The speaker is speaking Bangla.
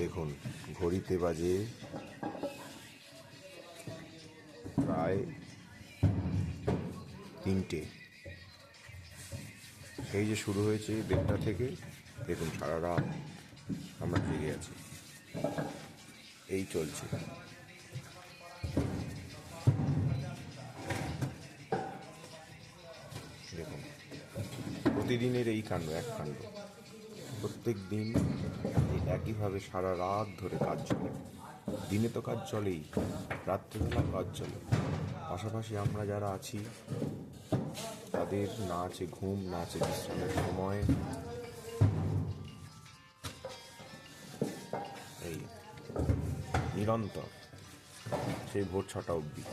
দেখুন ঘড়িতে বাজে প্রায় 3টে। সেই যে শুরু হয়েছে 1:30 থেকে, দেখুন সারা রাত আমরা জেগে আছি, এই চলছে। দেখুন প্রতিদিনের এই কাণ্ড, এক কাণ্ড, প্রত্যেক দিন একইভাবে সারা রাত ধরে কাজ চলে। দিনে তো কাজ চলেই, রাত্রেবেলা কাজ চলে। পাশাপাশি আমরা যারা আছি তাদের না আছে ঘুম, না আছে বিশ্রামের সময়। এই নিরন্তর সেই ভোর 6টা অবধি।